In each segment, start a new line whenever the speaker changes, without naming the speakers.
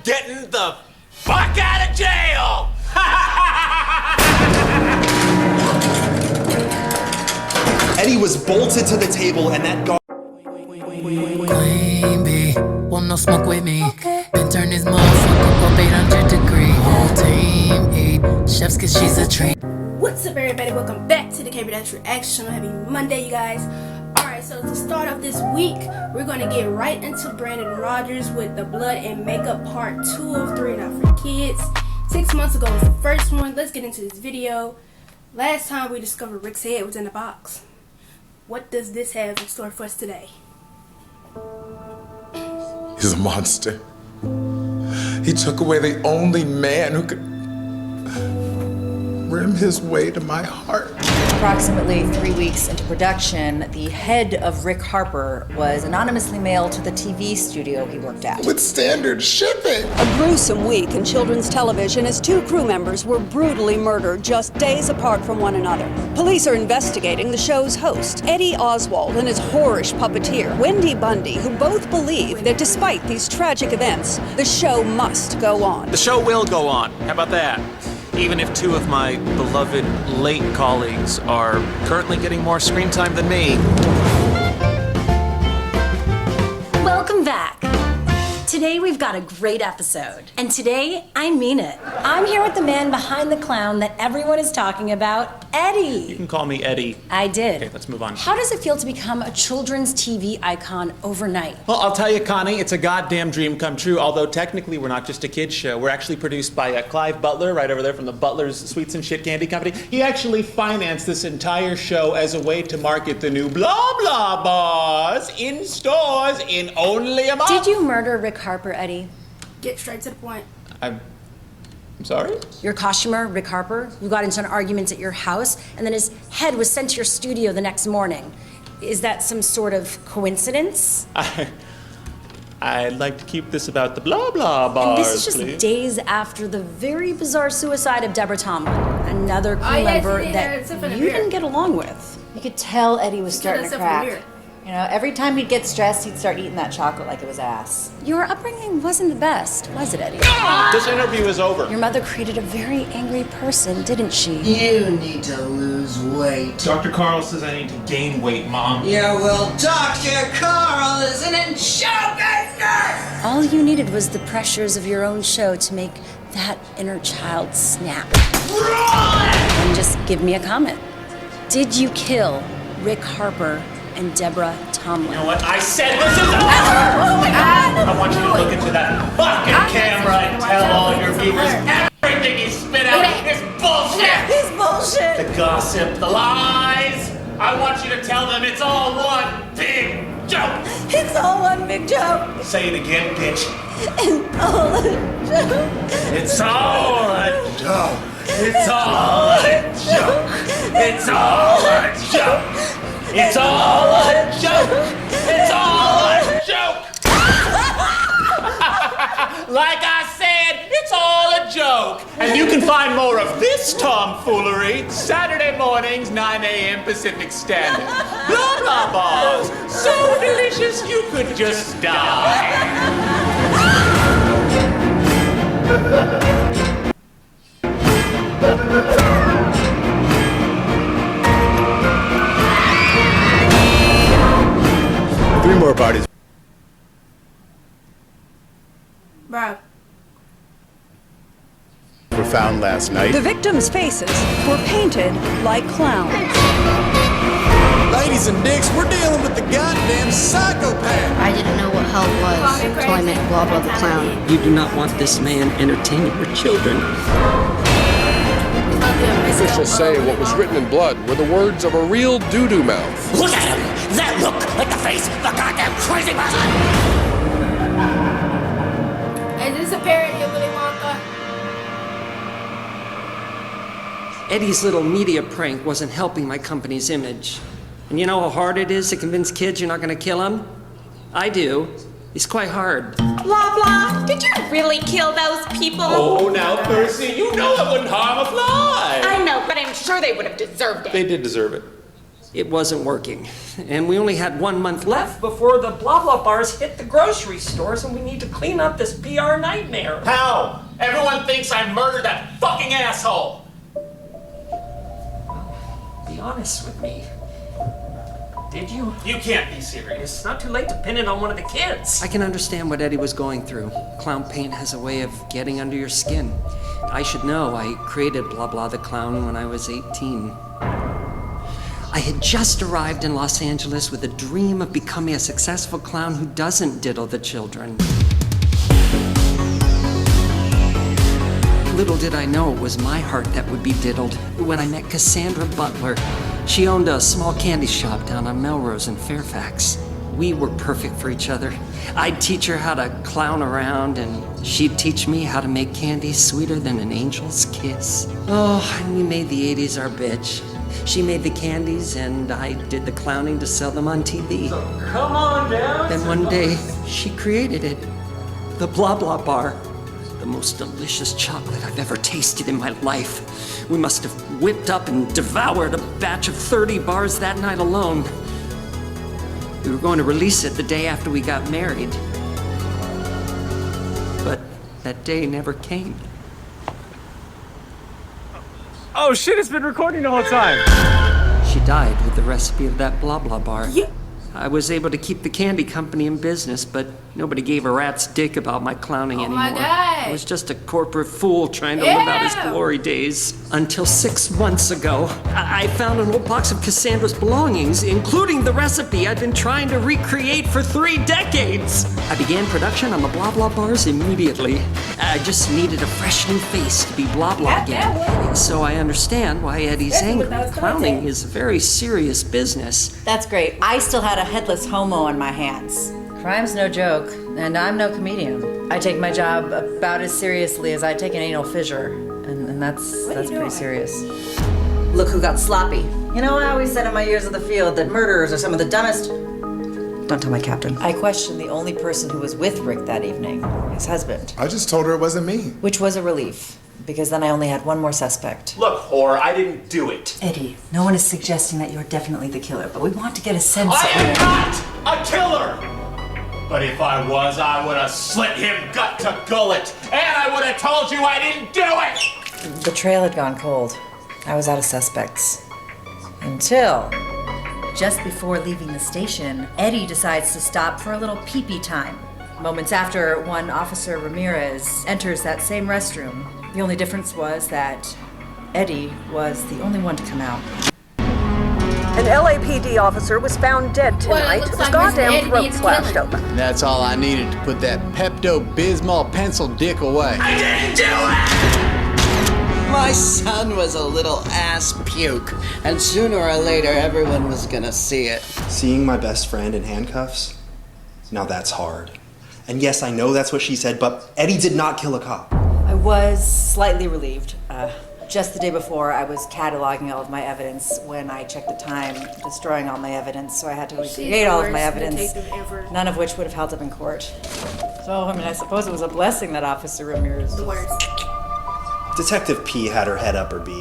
Getting the fuck out of jail!
Eddie was bolted to the table and that guard.
Queen bee, want no smoke with me. Okay. Been turn this motherfucker up 800 degree. Whole team eat chefs cause she's a treat.
What's up, everybody? Welcome back to the KBreDazz reaction. Happy Monday, you guys. Alright, so to start off this week, we're going to get right into Brandon Rogers with the Blood and Makeup Part 2 of 3 Not For Kids. 6 months ago was the first one. Let's get into this video. Last time we discovered Rick's head was in the box. What does this have in store for us today?
He's a monster. He took away the only man who could rim his way to my heart.
Approximately 3 weeks into production, the head of Rick Harper was anonymously mailed to the TV studio he worked at.
With standard shipping.
A gruesome week in children's television as 2 crew members were brutally murdered just days apart from one another. Police are investigating the show's host, Eddie Oswald, and his whorish puppeteer, Wendy Bundy, who both believe that despite these tragic events, the show must go on.
The show will go on. How about that? Even if 2 of my beloved late colleagues are currently getting more screen time than me.
Welcome back. Today we've got a great episode. And today, I mean it. I'm here with the man behind the clown that everyone is talking about, Eddie.
You can call me Eddie.
I did.
Okay, let's move on.
How does it feel to become a children's TV icon overnight?
Well, I'll tell you, Connie, it's a goddamn dream come true, although technically we're not just a kid's show. We're actually produced by Clive Butler, right over there from the Butler's Sweets and Shit Candy Company. He actually financed this entire show as a way to market the new Blah Blah Bars in stores in only a month.
Did you murder Rick Harper, Eddie?
Get straight to the point.
I'm sorry?
Your costumer, Rick Harper, you got into an argument at your house, and then his head was sent to your studio the next morning. Is that some sort of coincidence?
I'd like to keep this about the Blah Blah Bars,
And this is just
please.
days after the very bizarre suicide of Deborah Tomlin, another crew member that you didn't get along with.
You could tell Eddie was starting to crack. You know, every time he'd get stressed, he'd start eating that chocolate like it was ass.
Your upbringing wasn't the best, was it, Eddie?
This interview is over.
Your mother created a very angry person, didn't she?
You need to lose weight.
Dr. Carl says I need to gain weight, Mom.
Yeah, well, Dr. Carl isn't in show business!
All you needed was the pressures of your own show to make that inner child snap. And just give me a comment. Did you kill Rick Harper and Deborah Tomlin?
You know what? I said this is over! I want you to look into that fucking camera and tell all your viewers everything you spit out is bullshit!
It's bullshit!
The gossip, the lies! I want you to tell them it's all one big joke!
It's all one big joke!
Say it again, bitch.
It's all a joke!
It's all a joke! It's all a joke! It's all a joke! It's all a joke! It's all a joke! Like I said, it's all a joke! And you can find more of this tomfoolery Saturday mornings, 9 a.m. Pacific Standard. Blah Blah Bars, so delicious you could just die.
3 more bodies
Bro.
were found last night.
The victims' faces were painted like clowns.
Ladies and dicks, we're dealing with the goddamn psychopath!
I didn't know what hell was until I met Blah Blah the Clown.
You do not want this man entertaining your children.
Officials say what was written in blood were the words of a real doo-doo mouth.
Look at him! That look like the face of a goddamn crazy person!
Is this a parody of Willy Wonka?
Eddie's little media prank wasn't helping my company's image. And you know how hard it is to convince kids you're not gonna kill them? I do. It's quite hard.
Blah Blah, did you really kill those people?
Oh, now, Percy, you know I wouldn't harm a fly.
I know, but I'm sure they would have deserved it.
They did deserve it.
It wasn't working. And we only had 1 month left before the blah blah bars hit the grocery stores, and we need to clean up this PR nightmare.
How? Everyone thinks I murdered that fucking asshole!
Be honest with me. Did you?
You can't be serious.
It's not too late to pin it on one of the kids. I can understand what Eddie was going through. Clown paint has a way of getting under your skin. I should know. I created Blah Blah the Clown when I was 18. I had just arrived in Los Angeles with a dream of becoming a successful clown who doesn't diddle the children. Little did I know it was my heart that would be diddled when I met Cassandra Butler. She owned a small candy shop down on Melrose in Fairfax. We were perfect for each other. I'd teach her how to clown around, and she'd teach me how to make candy sweeter than an angel's kiss. Oh, and we made the 80s our bitch. She made the candies, and I did the clowning to sell them on TV.
So come on down.
Then one day, she created it. The Blah Blah Bar. The most delicious chocolate I've ever tasted in my life. We must have whipped up and devoured a batch of 30 bars that night alone. We were going to release it the day after we got married. But that day never came.
Oh shit, it's been recording the whole time.
She died with the recipe of that Blah Blah Bar.
Yeah.
I was able to keep the candy company in business, but nobody gave a rat's dick about my clowning anymore.
My God.
I was just a corporate fool trying to live out his glory days. Until 6 months ago, I found an old box of Cassandra's belongings, including the recipe I'd been trying to recreate for 3 decades. I began production on the Blah Blah Bars immediately. I just needed a fresh new face to be Blah Blah again. So I understand why Eddie's angry. Clowning is a very serious business.
That's great. I still had a headless homo on my hands. Crime's no joke, and I'm no comedian. I take my job about as seriously as I take an anal fissure, and that's pretty serious. Look who got sloppy. You know, I always said in my years of the field that murderers are some of the dumbest. Don't tell my captain. I questioned the only person who was with Rick that evening, his husband.
I just told her it wasn't me.
Which was a relief, because then I only had one more suspect.
Look, whore, I didn't do it.
Eddie, no one is suggesting that you're definitely the killer, but we want to get a sense
I
of...
am not a killer! But if I was, I would have slit him gut to gullet, and I would have told you I didn't do it!
The trail had gone cold. I was out of suspects. Until... just before leaving the station, Eddie decides to stop for a little pee-pee time. Moments after, one Officer Ramirez enters that same restroom. The only difference was that Eddie was the only one to come out.
An LAPD officer was found dead tonight.
looks
His
like
goddamn
Mr.
throat
Eddie's
slashed
killing.
open.
That's all I needed to put that Pepto-Bismol pencil dick away.
I didn't do it!
My son was a little ass puke, and sooner or later everyone was gonna see it.
Seeing my best friend in handcuffs? Now that's hard. And yes, I know that's what she said, but Eddie did not kill a cop.
I was slightly relieved. Just the day before, I was cataloging all of my evidence when I checked the time, destroying all my evidence, so I had to recreate all of my evidence, none of which would have held up in court. So, I mean, I suppose it was a blessing that Officer Ramirez was...
Detective P had her head up her B.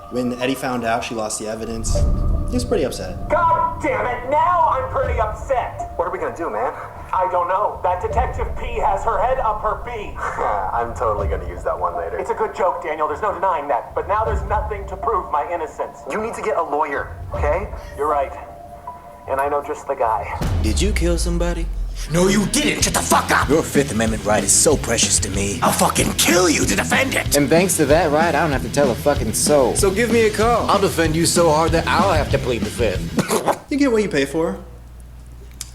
When Eddie found out she lost the evidence, he was pretty upset.
God damn it, now I'm pretty upset.
What are we gonna do, man?
I don't know. That Detective P has her head up her B.
I'm totally gonna use that one later.
It's a good joke, Daniel. There's no denying that. But now there's nothing to prove my innocence.
You need to get a lawyer, okay?
You're right. And I know just the guy.
Did you kill somebody?
No, you didn't! Shut the fuck up!
Your Fifth Amendment right is so precious to me.
I'll fucking kill you to defend it!
And thanks to that right, I don't have to tell a fucking soul. So give me a call. I'll defend you so hard that I'll have to plead the Fifth.
You get what you pay for.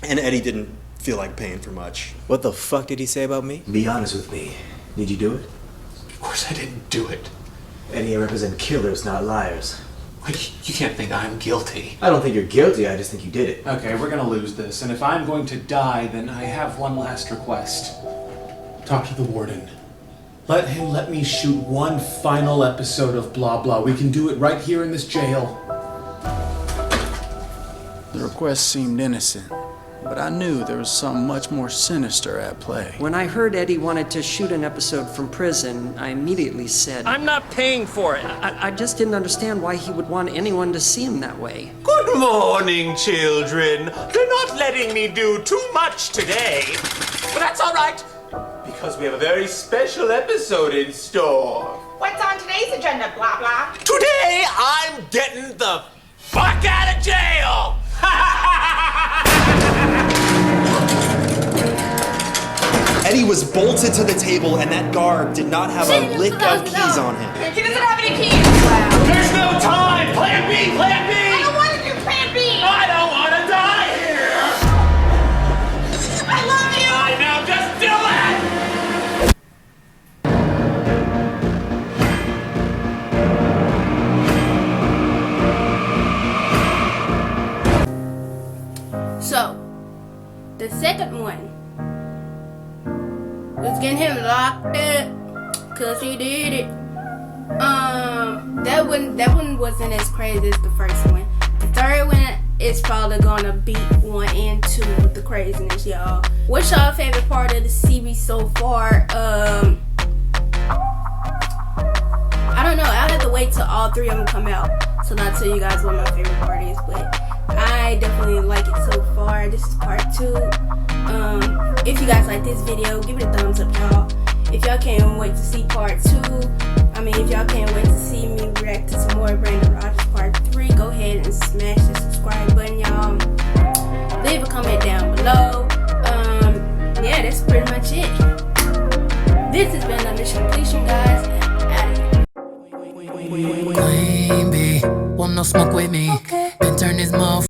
And Eddie didn't feel like paying for much.
What the fuck did he say about me?
Be honest with me. Did you do it?
Of course I didn't do it.
Eddie, I represent killers, not liars.
You can't think I'm guilty.
I don't think you're guilty, I just think you did it.
Okay, we're gonna lose this, and if I'm going to die, then I have one last request. Talk to the warden. Let him let me shoot one final episode of Blah Blah. We can do it right here in this jail.
The request seemed innocent.
but I knew there was something much more sinister at play.
When I heard Eddie wanted to shoot an episode from prison, I immediately said,
I'm not paying for it.
I just didn't understand why he would want anyone to see him that way.
Good morning, children. They're not letting me do too much today, but that's all right, because we have a very special episode in store.
What's on today's agenda, blah blah?
Today, I'm getting the fuck out of jail!
Eddie was bolted to the table, and that guard did not have a lick of keys on him.
He doesn't have any keys. Wow.
There's no time! Plan B! Plan B!
I don't want to do Plan B.
I don't want to die here!
I love you.
I know, just do it!
So, the second one was getting him locked up cause he did it. That one wasn't as crazy as the first one. The third one is probably gonna beat 1 and 2 with the craziness, y'all. What's y'all favorite part of the series so far? I don't know. I'll have to wait till all 3 of them come out, so I'll tell you guys what my favorite part is. But I definitely like it so far. This is part 2. If you guys like this video, give it a thumbs up, y'all. If y'all can't wait to see part 2, if y'all can't wait to see me react to some more Brandon Rogers part 3, go ahead and smash the subscribe button, y'all. Leave a comment down below. Yeah, that's pretty much it. This has been the Mission Completion, guys.
Queen bee, want no smoke with me. Been turn this motherfucker.